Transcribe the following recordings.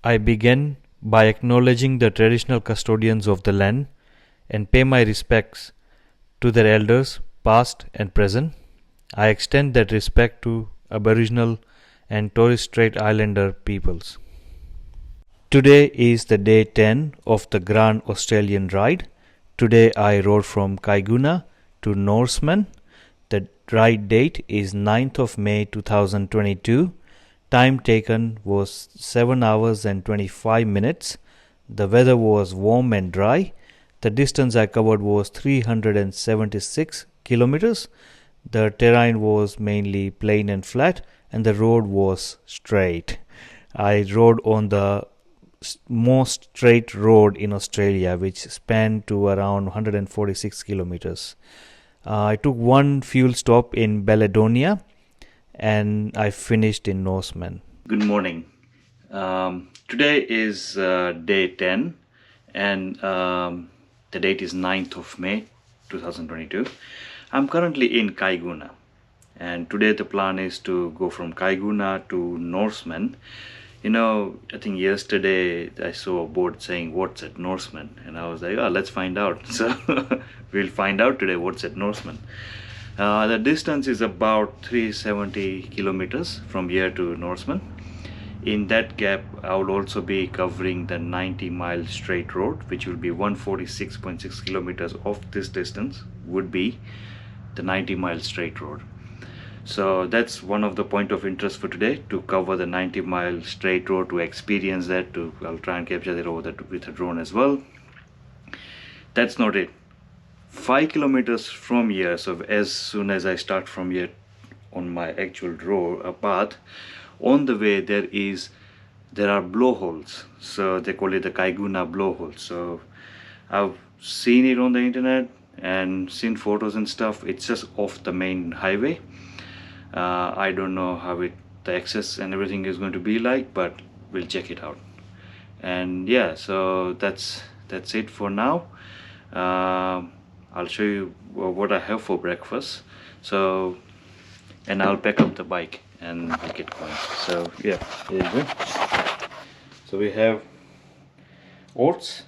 I begin by acknowledging the traditional custodians of the land and pay my respects to their elders, past and present. I extend that respect to Aboriginal and Torres Strait Islander peoples. Today is the day 10 of the Grand Australian Ride. Today I rode from Caiguna to Norseman. The ride date is 9th of May 2022. Time taken was 7 hours and 25 minutes. The weather was warm and dry. The distance I covered was 376 kilometers. The terrain was mainly plain and flat, and the road was straight. I rode on the most straight road in Australia, which spanned to around 146 kilometers. I took one fuel stop in Balladonia, and I finished in Norseman. Good morning. Today is day 10, and the date is 9th of May 2022. I'm currently in Caiguna, and today the plan is to go from Caiguna to Norseman. You know, I think yesterday I saw a board saying what's at Norseman, and I was like, oh, let's find out. So we'll find out today what's at Norseman. The distance is about 370 kilometers from here to Norseman. In that gap, I will also be covering the 90-mile straight road, which will be 146.6 kilometers of this distance would be the 90-mile straight road. So that's one of the point of interest for today, to cover the 90-mile straight road, to experience that. I'll try and capture that over with a drone as well. That's not it. 5 kilometers from here, so as soon as I start from here on my actual path, on the way there are blowholes. So they call it the Caiguna Blowhole. So I've seen it on the internet and seen photos and stuff. It's just off the main highway. I don't know how the access and everything is going to be like, but we'll check it out. And yeah, so that's it for now. I'll show you what I have for breakfast. So, and I'll pack up the bike and get going. So yeah, there you go. So we have oats.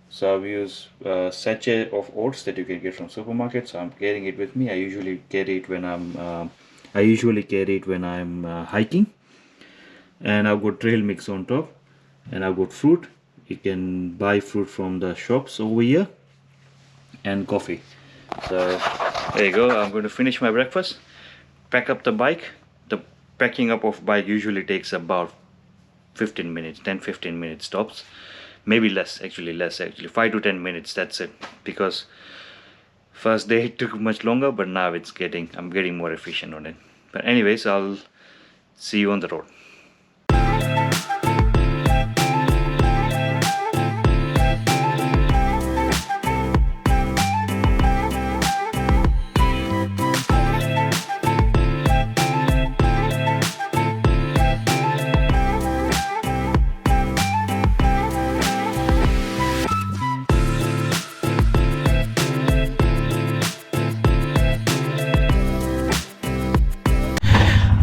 So I've used a sachet of oats that you can get from supermarkets. So I'm carrying it with me. I usually carry it when I'm hiking. And I've got trail mix on top, and I've got fruit. You can buy fruit from the shops over here, and coffee. So there you go. I'm going to finish my breakfast, pack up the bike. The packing up of bike usually takes about 15 minutes, 10-15 minutes tops, maybe less actually, 5 to 10 minutes, that's it. Because first day it took much longer, but now I'm getting more efficient on it. But anyways, I'll see you on the road.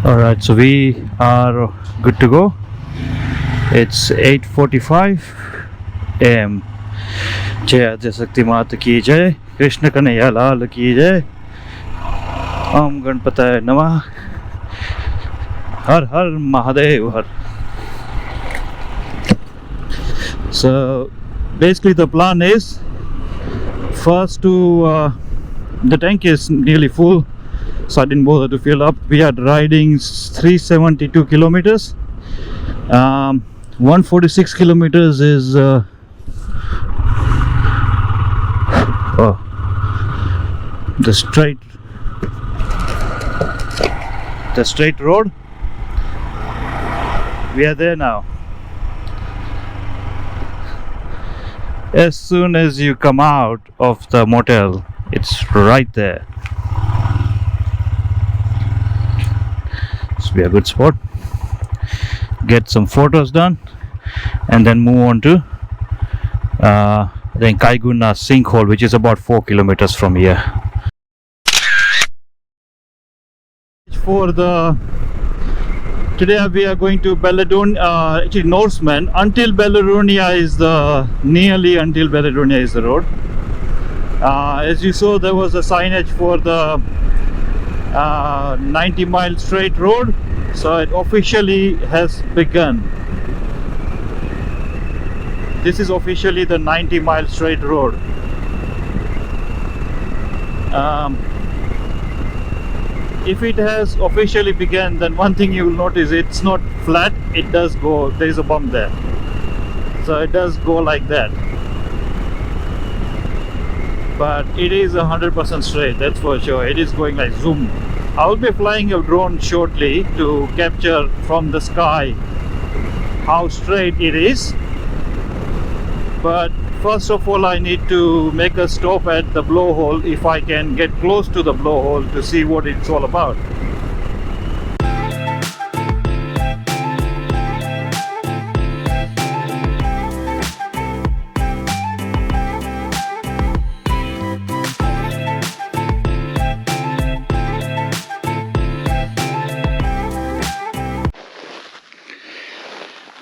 Alright, so we are good to go. It's 8:45 AM. जय आद्य शक्ति मात की जय, कृष्ण कन्हैया लाल की जय, ओम गणपतये नमः, हर हर महादेव हर. So basically the plan is first to the tank is nearly full, so I didn't bother to fill up. We are riding 372 kilometers. 146 kilometers is the straight road. We are there now. As soon as you come out of the motel, it's right there. This will be a good spot. Get some photos done and then move on to the Caiguna sinkhole, which is about 4 kilometers from here. For the Today we are going to Balladonia, actually Norseman. Until Balladonia is nearly until Balladonia is the road. As you saw, there was a signage for the 90-mile straight road, so it officially has begun. This is officially the 90-mile straight road. If it has officially begun, then one thing you will notice, it's not flat, it does go, there is a bump there, so it does go like that, but it is 100% straight, that's for sure. It is going like zoom. I will be flying a drone shortly to capture from the sky how straight it is, but first of all I need to make a stop at the blowhole, if I can get close to the blowhole to see what it's all about.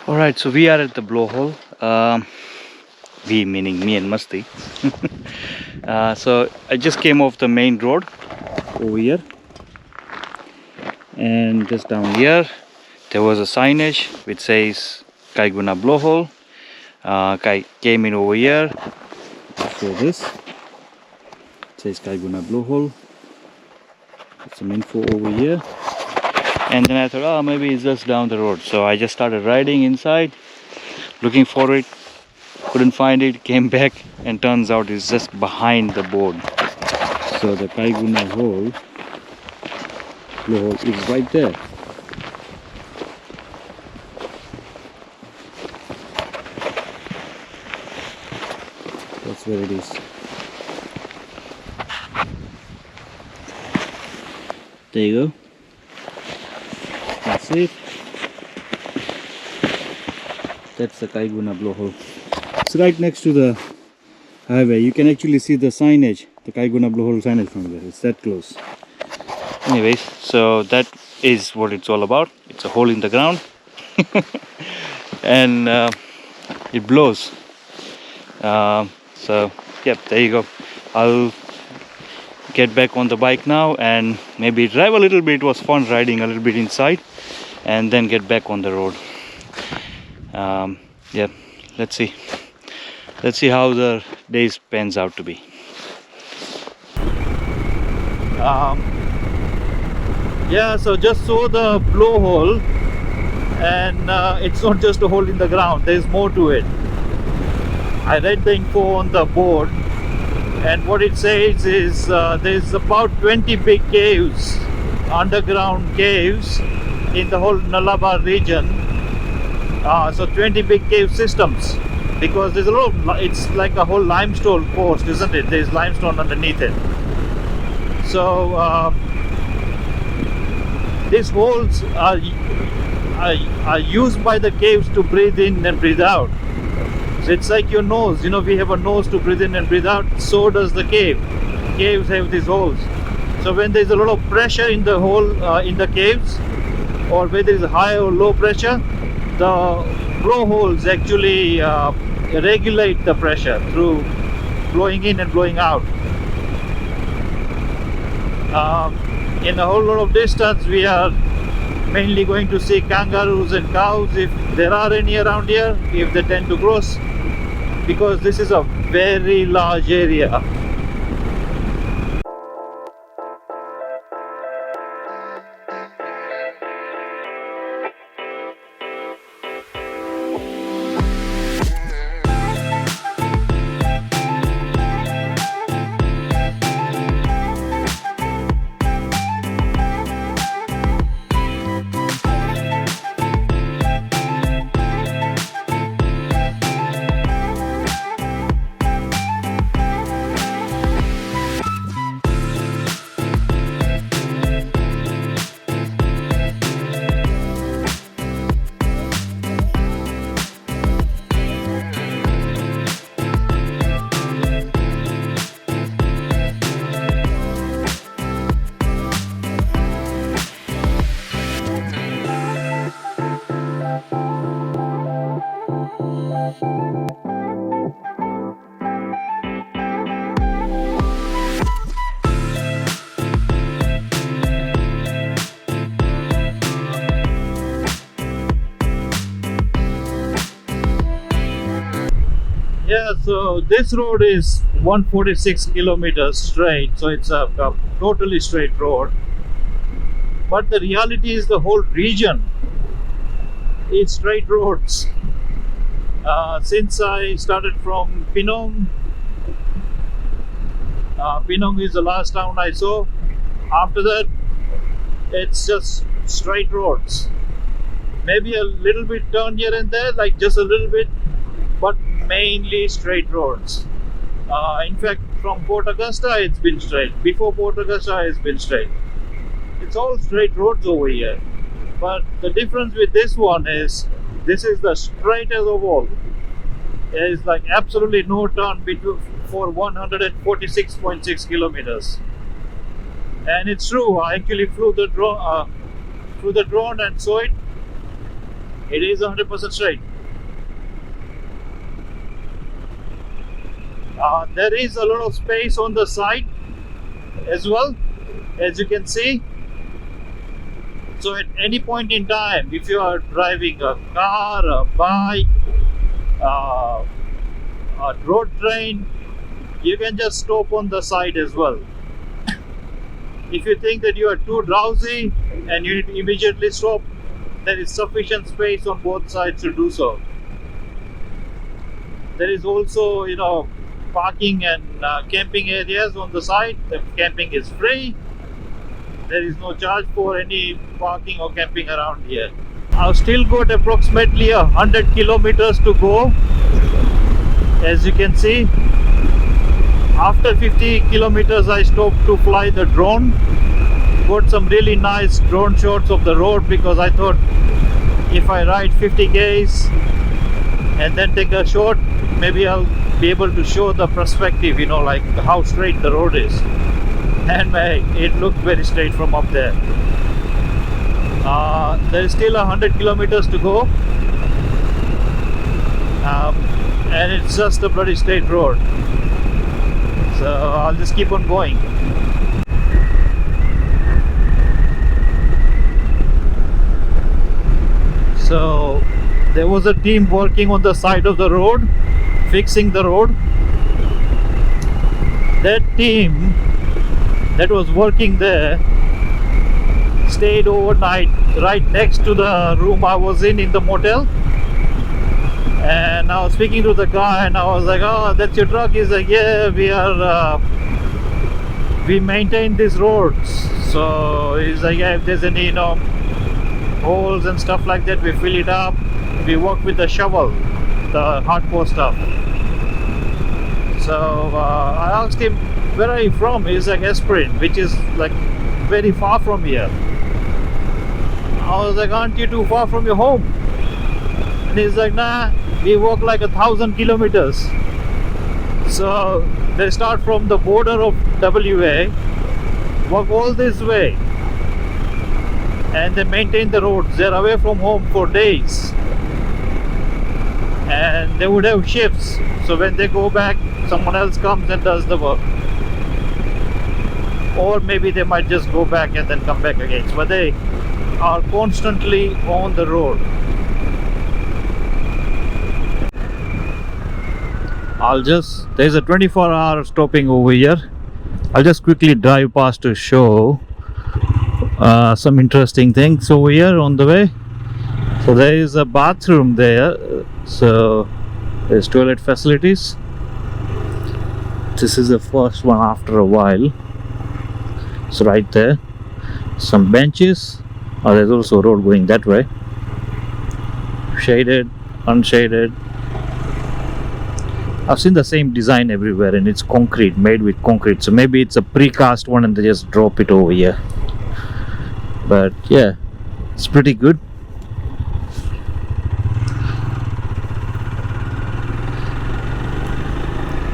Alright, so we are at the blowhole. We meaning me and Masti. So I just came off the main road over here, and just down here there was a signage which says Caiguna Blowhole. Came in over here. So this it says Caiguna Blowhole. Some info over here, and then I thought, oh, maybe it's just down the road. So I just started riding inside, looking for it. Couldn't find it, came back, and turns out it's just behind the board. So the Caiguna blowhole is right there. That's where it is. There you go. That's it. That's the Caiguna blowhole. It's right next to the highway. You can actually see the signage, the Caiguna Blowhole signage from there. It's that close. Anyways, so that is what it's all about. It's a hole in the ground and it blows. So yep, there you go. I'll get back on the bike now and maybe drive a little bit. It was fun riding a little bit inside, and then get back on the road. Yeah, let's see how the day pans out to be. Yeah, so just saw the blowhole, and it's not just a hole in the ground, there's more to it. I read the info on the board, and what it says is there's about 20 big caves, underground caves in the whole Nalabar region. So 20 big cave systems, because there's a lot of, it's like a whole limestone coast, isn't it? There's limestone underneath it. So these holes are used by the caves to breathe in and breathe out. So it's like your nose, you know, we have a nose to breathe in and breathe out, so does the cave. Caves have these holes. So when there's a lot of pressure in the hole, in the caves, or where there is high or low pressure, the blowholes actually regulate the pressure through blowing in and blowing out. In a whole lot of distance, we are mainly going to see kangaroos and cows, if there are any around here, if they tend to cross, because this is a very large area. Yeah, so this road is 146 kilometers straight, so it's a totally straight road. But the reality is the whole region is straight roads. Since I started from Penang, Penang is the last town I saw. After that, it's just straight roads. Maybe a little bit turn here and there, like just a little bit, but mainly straight roads. In fact, from Port Augusta, it's been straight. Before Port Augusta, it's been straight. It's all straight roads over here. But the difference with this one is, this is the straightest of all. There is like absolutely no turn between for 146.6 kilometers. And it's true, I actually flew the drone and saw it. It is 100% straight. There is a lot of space on the side as well, as you can see. So at any point in time, if you are driving a car, a bike, a road train, you can just stop on the side as well. If you think that you are too drowsy and you need to immediately stop, there is sufficient space on both sides to do so. There is also, parking and camping areas on the side. The camping is free. There is no charge for any parking or camping around here. I've still got approximately 100 kilometers to go. As you can see, after 50 kilometers I stopped to fly the drone. Got some really nice drone shots of the road, because I thought if I ride 50 k's and then take a shot, maybe I'll be able to show the perspective, like how straight the road is. And it looked very straight from up there. There is still 100 kilometers to go, and it's just a bloody straight road. So I'll just keep on going. So there was a team working on the side of the road, fixing the road. That team that was working there stayed overnight right next to the room I was in the motel. And I was speaking to the guy and I was like, "Oh, that's your truck?" He's like, "Yeah, we maintain these roads." So he's like, "Yeah, if there's any holes and stuff like that, we fill it up. We work with the shovel, the hardcore stuff." So I asked him, "Where are you from?" He's like, "Esprin," which is like very far from here. I was like, "Aren't you too far from your home?" And he's like, "Nah, we walk like 1,000 kilometers. So they start from the border of WA, walk all this way, and they maintain the roads. They're away from home for days, and they would have shifts. So when they go back, someone else comes and does the work. Or maybe they might just go back and then come back again. But they are constantly on the road." There's a 24-hour stopping over here. I'll just quickly drive past to show some interesting things over here on the way. So there is a bathroom there. So there's toilet facilities. This is the first one after a while. It's right there. Some benches. There's also a road going that way. Shaded, unshaded. I've seen the same design everywhere, and it's concrete, made with concrete. So maybe it's a precast one and they just drop it over here. But yeah, it's pretty good.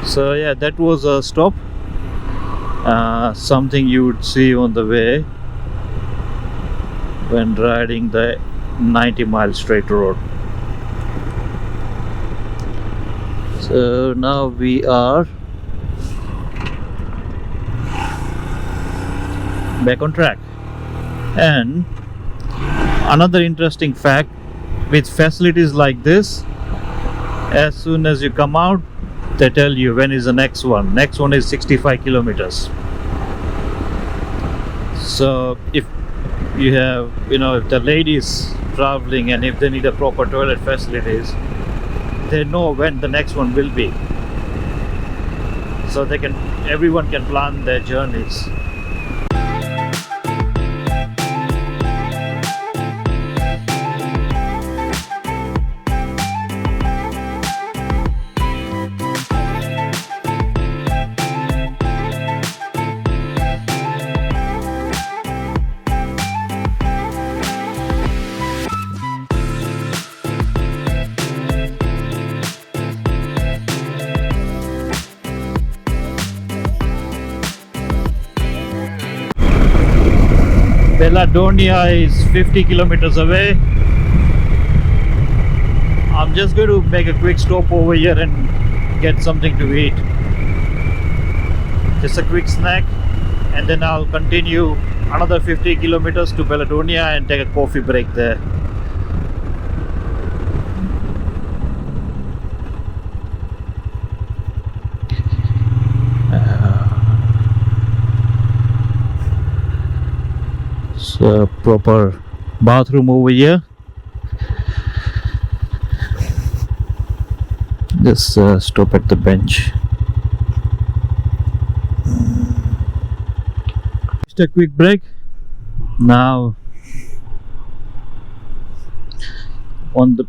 So yeah, that was a stop. Something you would see on the way when riding the 90-mile straight road. So now we are back on track. And another interesting fact, with facilities like this, as soon as you come out, they tell you when is the next one. Next one is 65 kilometers. So if you have, if the ladies traveling and if they need a proper toilet facilities, they know when the next one will be, so everyone can plan their journeys. Balladonia is 50 kilometers away. I'm just going to make a quick stop over here and get something to eat. Just a quick snack, and then I'll continue another 50 kilometers to Balladonia and take a coffee break there. Proper bathroom over here. Just stop at the bench. Just a quick break. Now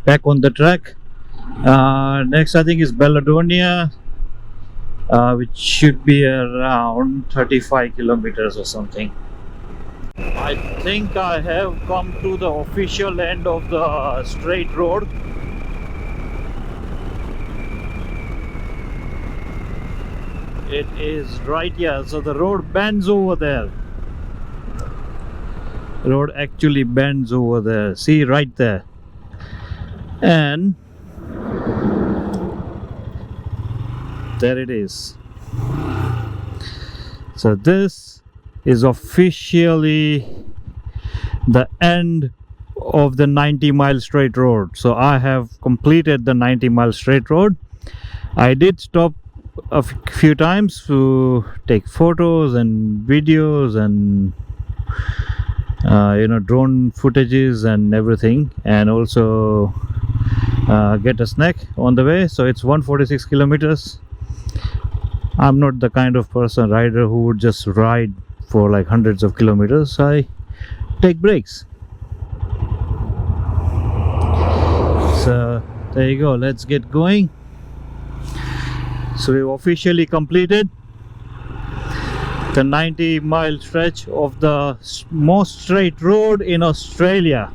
back on the track. Next I think is Balladonia, which should be around 35 kilometers or something. I think I have come to the official end of the straight road. It is right here, so the road bends over there. The road actually bends over there. See, right there. And there it is. So this is officially the end of the 90-mile straight road. So I have completed the 90-mile straight road. I did stop a few times to take photos and videos and drone footages and everything, and also get a snack on the way. So it's 146 kilometers. I'm not the kind of rider who would just ride for like hundreds of kilometers. I take breaks. So there you go, let's get going. So we've officially completed the 90-mile stretch of the most straight road in Australia.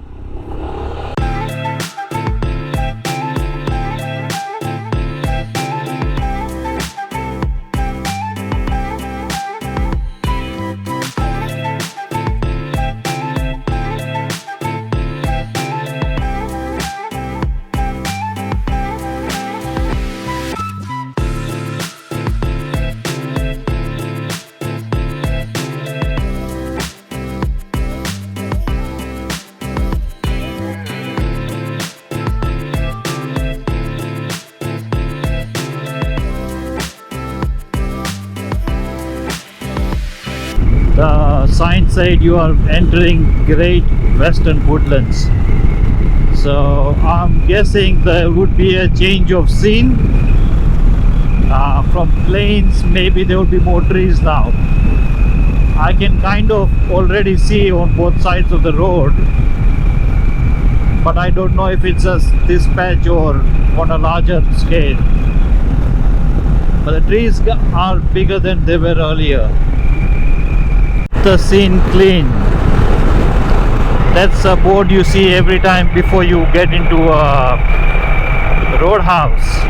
The sign said you are entering Great Western Woodlands. So I'm guessing there would be a change of scene. From plains, maybe there will be more trees now. I can kind of already see on both sides of the road, but I don't know if it's just this patch or on a larger scale. But the trees are bigger than they were earlier. The scene clean. That's a board you see every time before you get into a roadhouse.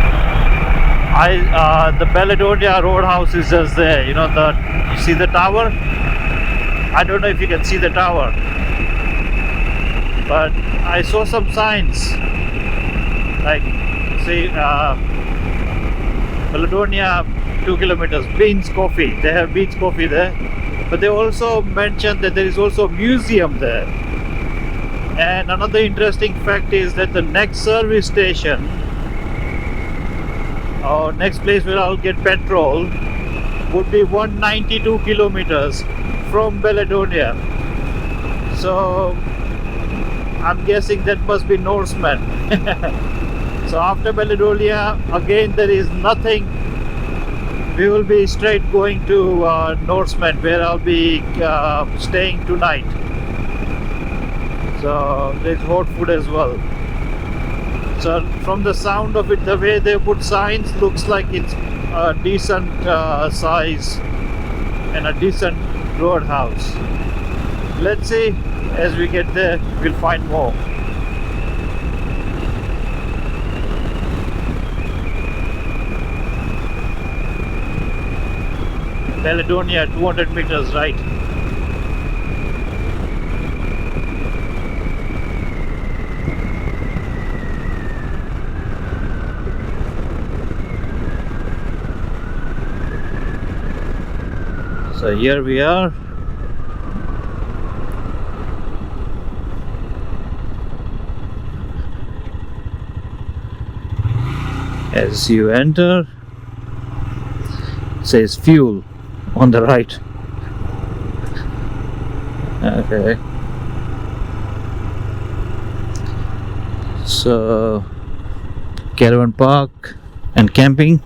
The Balladonia roadhouse is just there. You see the tower? I don't know if you can see the tower, but I saw some signs like, say, Balladonia 2 kilometers, Beans Coffee. They have Beans Coffee there. But they also mentioned that there is also a museum there. And another interesting fact is that the next service station Our next place where I'll get petrol would be 192 kilometers from Balladonia. So I'm guessing that must be Norseman. So after Balladonia, again there is nothing. We will be straight going to Norseman, where I'll be staying tonight. So there's hot food as well. So from the sound of it, the way they put signs, looks like it's a decent size and a decent roadhouse. Let's see, as we get there we'll find more. Balladonia, 200 meters right. So here we are. As you enter, it says fuel on the right. Okay. So caravan park and camping,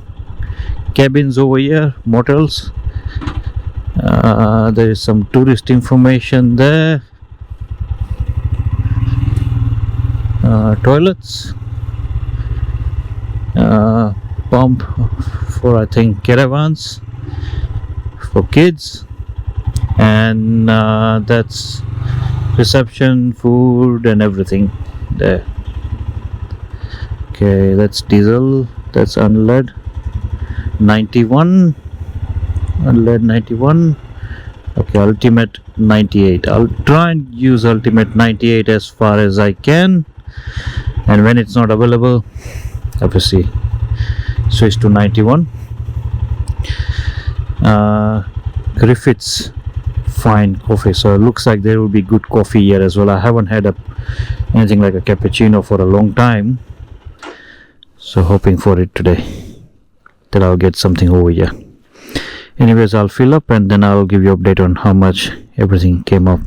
cabins over here, motels. There is some tourist information there. Toilets, pump for I think caravans for kids, and that's reception, food and everything there. Okay, that's diesel, that's unlead 91, unlead 91. Okay, ultimate 98. I'll try and use ultimate 98 as far as I can, and when it's not available, obviously switch to 91. Griffiths fine coffee, so it looks like there will be good coffee here as well. I haven't had anything like a cappuccino for a long time, so hoping for it today, that I'll get something over here. Anyways, I'll fill up and then I'll give you update on how much everything came up.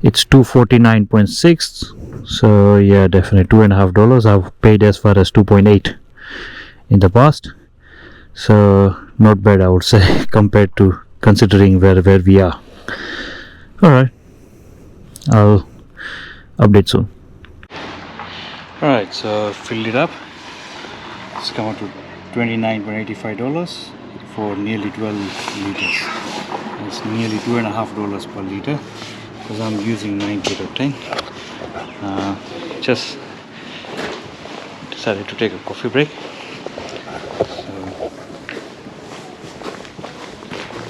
It's 249.6, so yeah, definitely $2.50. I've paid as far as 2.8 in the past, so not bad, I would say, compared to considering where we are. Alright, I'll update soon. Alright, so filled it up. It's come out to $29.85 for nearly 12 liters. It's nearly $2.50 per liter because I'm using 98 octane. Just decided to take a coffee break. So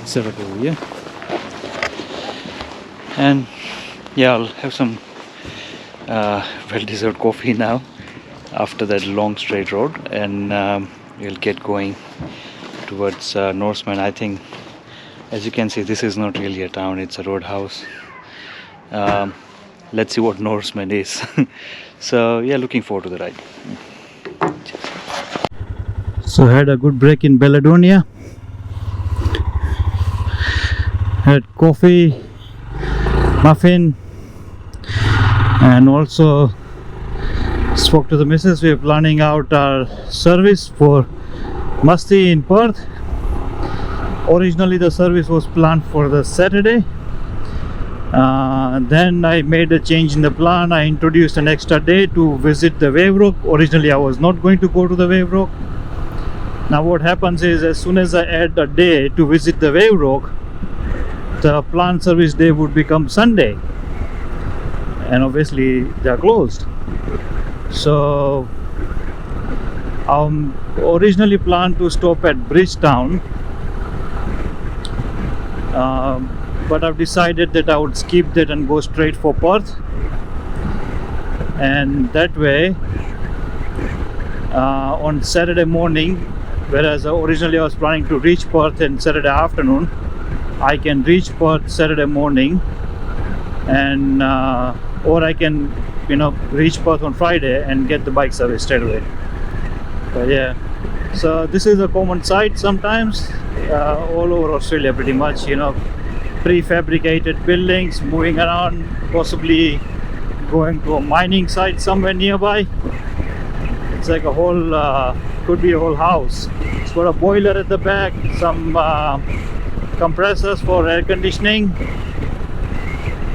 set up over here, and yeah, I'll have some well-deserved coffee now after that long straight road, and we'll get going towards Norseman. I think, as you can see, this is not really a town, it's a roadhouse. Let's see what Norseman is. So yeah, looking forward to the ride. So had a good break in Balladonia, had coffee, muffin, and also spoke to the missus. We are planning out our service for Musty in Perth. Originally the service was planned for the Saturday, then I made a change in the plan. I introduced an extra day to visit the Wave Rock. Originally I was not going to go to the Wave Rock. Now what happens is, as soon as I add a day to visit the Wave Rock, the planned service day would become Sunday, and obviously they are closed. So originally planned to stop at Bridgetown, but I've decided that I would skip that and go straight for Perth, and that way on Saturday morning, whereas originally I was planning to reach Perth in Saturday afternoon, I can reach Perth Saturday morning, and or I can reach Perth on Friday and get the bike service straight away. But yeah, So this is a common sight sometimes all over Australia, pretty much, you know, prefabricated buildings moving around, possibly going to a mining site somewhere nearby. It's like a whole could be a whole house. It's got a boiler at the back, some compressors for air conditioning.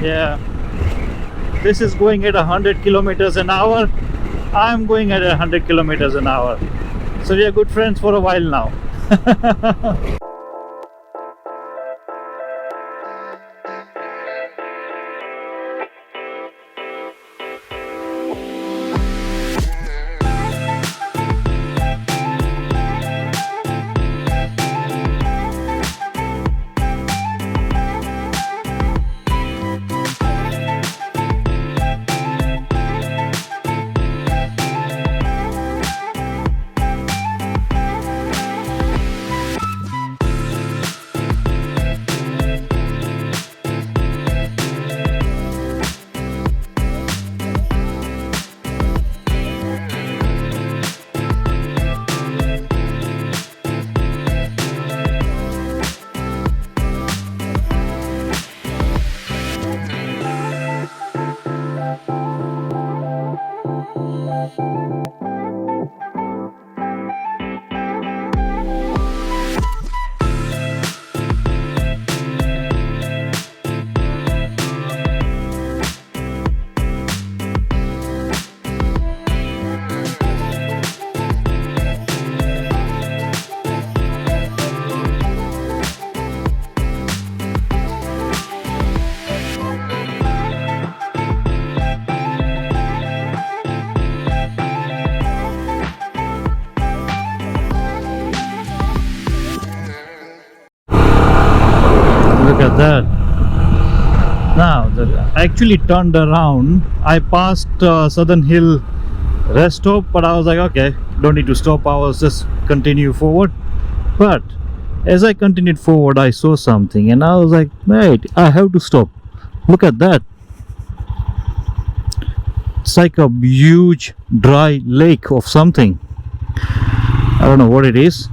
Yeah, this is going at 100 kilometers an hour. I'm going at 100 kilometers an hour, so we are good friends for a while now. Look at that. Now I actually turned around. I passed Southern Hill rest stop, but I was like, okay, don't need to stop, I was just continue forward. But as I continued forward, I saw something and I was like, mate, I have to stop. Look at that. It's like a huge dry lake of something. I don't know what it is.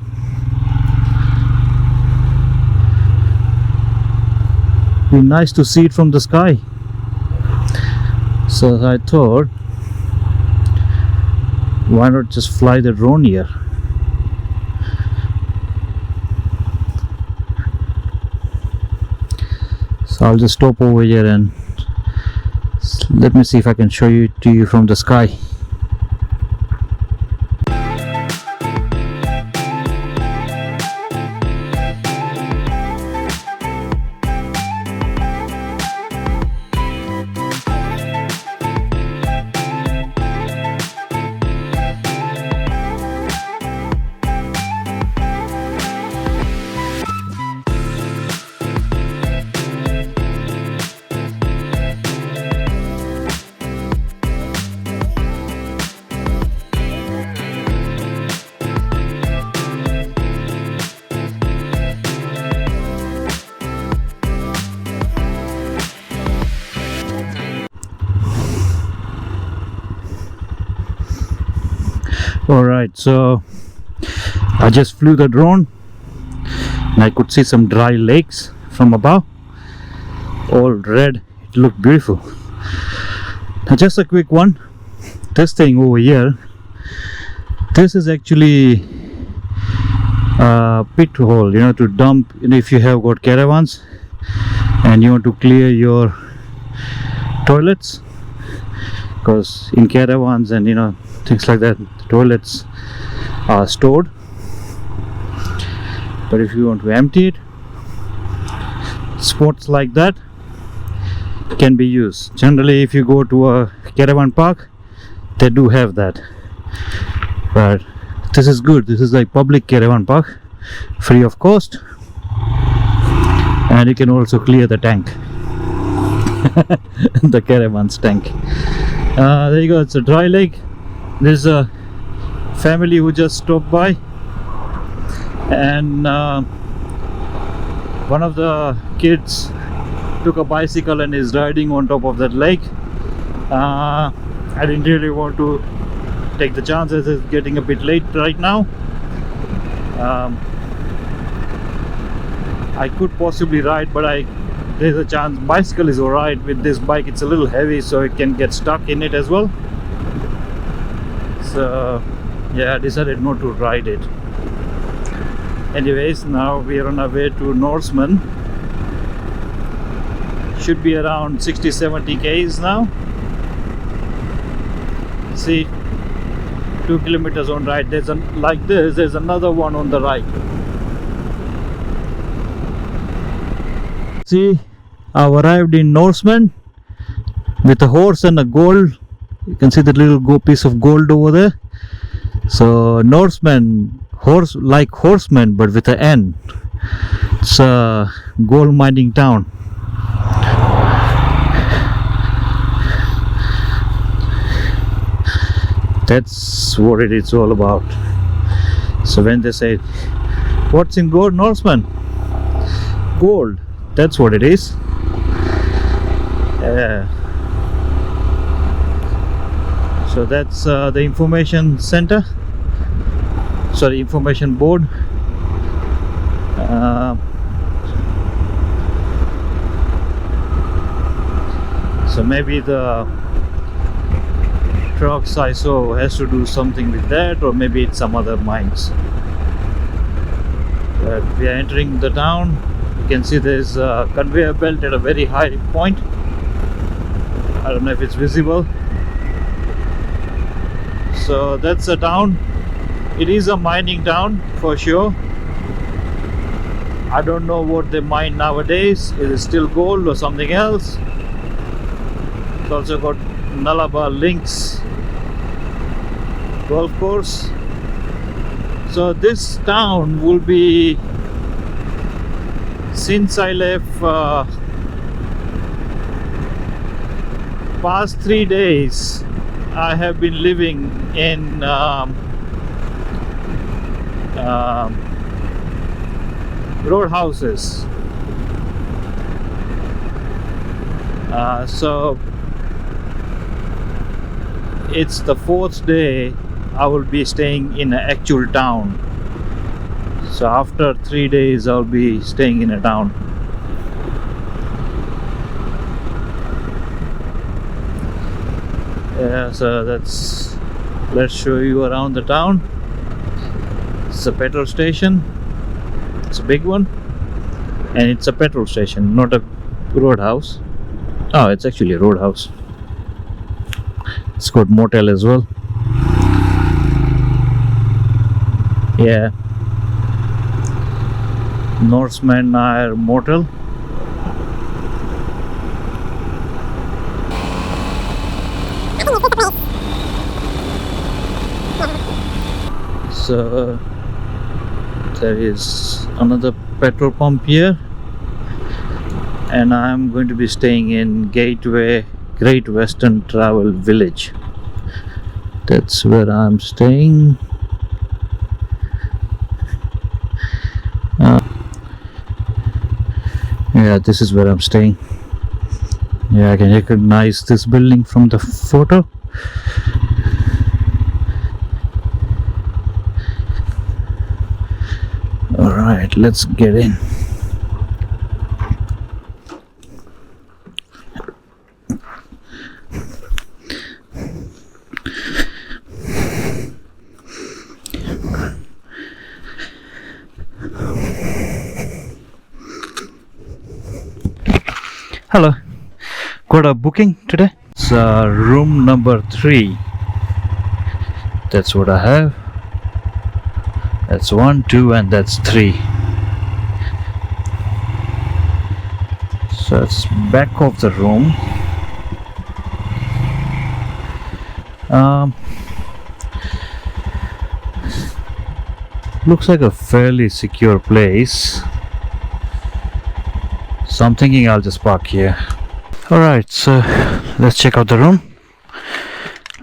Be nice to see it from the sky. So I thought, why not just fly the drone here? So I'll just stop over here and let me see if I can show it to you from the sky. Alright, so I just flew the drone and I could see some dry lakes from above, all red. It looked beautiful. Now just a quick one, this thing over here, this is actually a pit hole, you know, to dump, you know, if you have got caravans and you want to clear your toilets, because in caravans and, you know, things like that, the toilets are stored. But if you want to empty it, spots like that can be used. Generally, if you go to a caravan park, they do have that. But this is good. This is like public caravan park, free of cost, and you can also clear the tank, the caravan's tank. There you go. It's a dry lake. There's a family who just stopped by, and one of the kids took a bicycle and is riding on top of that lake. I didn't really want to take the chances. It's getting a bit late right now, I could possibly ride, but there's a chance bicycle is alright. With this bike it's a little heavy, so it can get stuck in it as well. So yeah, I decided not to ride it. Anyways, now we are on our way to Norseman. Should be around 60-70 k's now. See, 2 kilometers on right. There's there's another one on the right. See, I've arrived in Norseman with a horse and a gold. You can see the little piece of gold over there. So Norseman, horse like horseman, but with an N. It's a gold mining town. That's what it is all about. So when they say, "What's in gold, Norseman?" Gold. That's what it is. So that's the information center. Sorry, information board. So maybe the trucks I saw has to do something with that, or maybe it's some other mines. But we are entering the town. You can see there's a conveyor belt at a very high point. I don't know if it's visible. So that's a town. It is a mining town for sure. I don't know what they mine nowadays. Is it still gold or something else? It's also got Nalaba Links golf course. So this town will be, since I left, past 3 days I have been living in roadhouses. So it's the 4th day I will be staying in an actual town. So after 3 days I'll be staying in a town. Yeah, so let's show you around the town. It's a petrol station. It's a big one, and it's a petrol station, not a roadhouse. Oh, it's actually a roadhouse. It's got motel as well. Yeah, Norseman Motel. So there is another petrol pump here, and I'm going to be staying in Gateway Great Western Travel Village. That's where I'm staying. Yeah, this is where I'm staying. Yeah, I can recognize this building from the photo. Alright, let's get in. Hello, got a booking today. It's room number 3. That's what I have. That's 1, 2, and that's 3. So it's back of the room. Looks like a fairly secure place. So I'm thinking I'll just park here. Alright, so let's check out the room.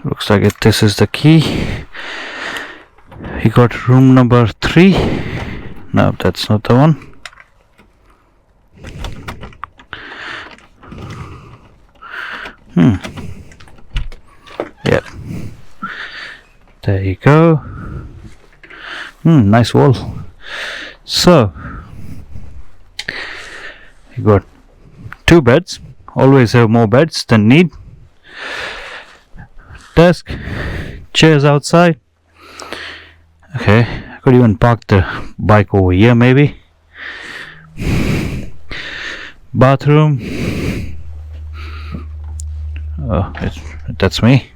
Looks like this is the key. You got room number 3. No, that's not the one. Yeah. There you go. Nice wall. So you got 2 beds, always have more beds than need. Desk, chairs outside. Okay, I could even park the bike over here maybe. Bathroom. Oh, that's me.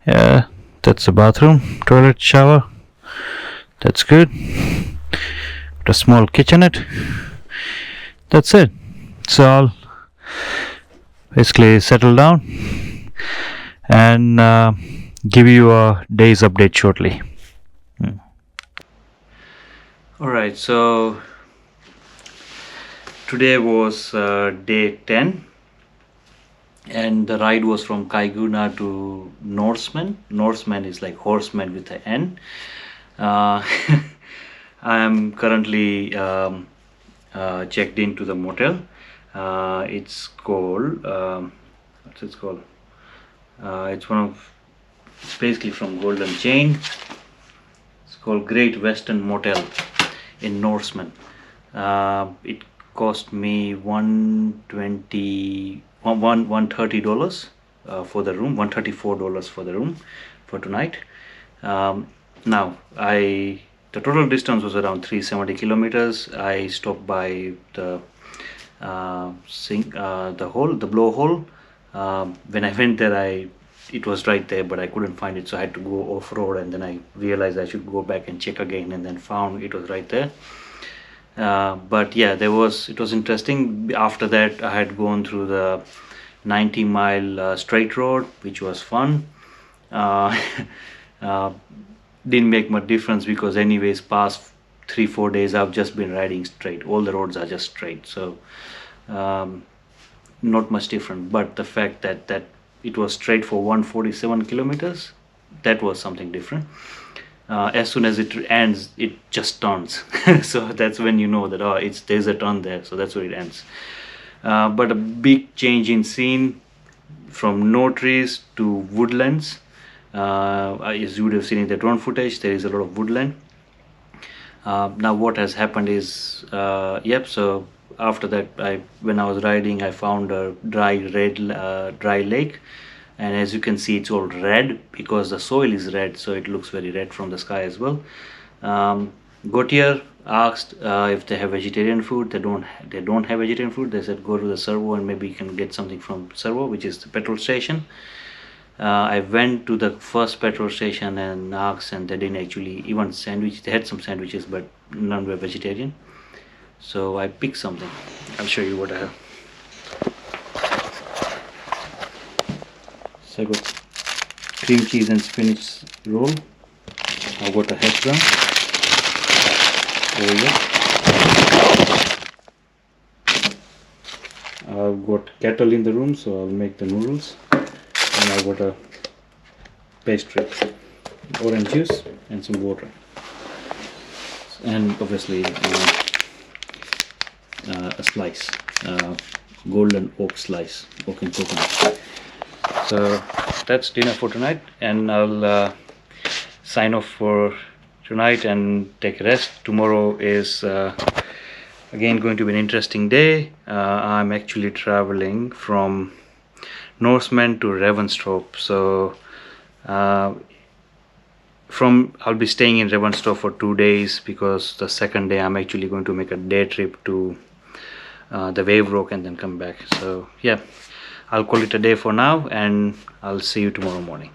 Yeah, that's the bathroom. Toilet, shower. That's good. Got a small kitchenette. That's it. So I'll basically settle down and give you a day's update shortly. Alright, so today was day 10 and the ride was from Caiguna to Norseman. Norseman is like horseman with an N. I am currently checked into the motel. It's called what's it called? It's basically from Golden Chain. It's called Great Western Motel in Norseman. It cost me $130 for the room, $134 for the room for tonight. Now the total distance was around 370 kilometers. I stopped by the blowhole. When I went there, it was right there, but I couldn't find it, so I had to go off-road, and then I realized I should go back and check again, and then found it was right there. But yeah, it was interesting. After that, I had gone through the 90-mile straight road, which was fun. Didn't make much difference because anyways past 3-4 days I've just been riding straight. All the roads are just straight, so not much different. But the fact that it was straight for 147 kilometers, that was something different. As soon as it ends, it just turns. So that's when you know that there's a turn there, so that's where it ends. But a big change in scene from no trees to woodlands. As you would have seen in the drone footage, there is a lot of woodland. Now what has happened is, so after that, when I was riding, I found a dry lake, and as you can see, it's all red because the soil is red, so it looks very red from the sky as well. Got here, asked if they have vegetarian food. They don't have vegetarian food. They said go to the servo and maybe you can get something from servo, which is the petrol station. I went to the first petrol station and asked, and they didn't actually even sandwich. They had some sandwiches, but none were vegetarian. So I picked something. I'll show you what I have. So I got cream cheese and spinach roll. I got a hash brown over here. I've got kettle in the room, so I'll make the noodles. And I got a pastry, orange juice and some water, and obviously a slice, golden oak slice, oak and coconut. So that's dinner for tonight, and I'll sign off for tonight and take a rest. Tomorrow is again going to be an interesting day. I'm actually traveling from Norseman to Revenstoke, so I'll be staying in Revenstoke for 2 days, because the second day I'm actually going to make a day trip to the Wave Rock and then come back. So yeah, I'll call it a day for now, and I'll see you tomorrow morning.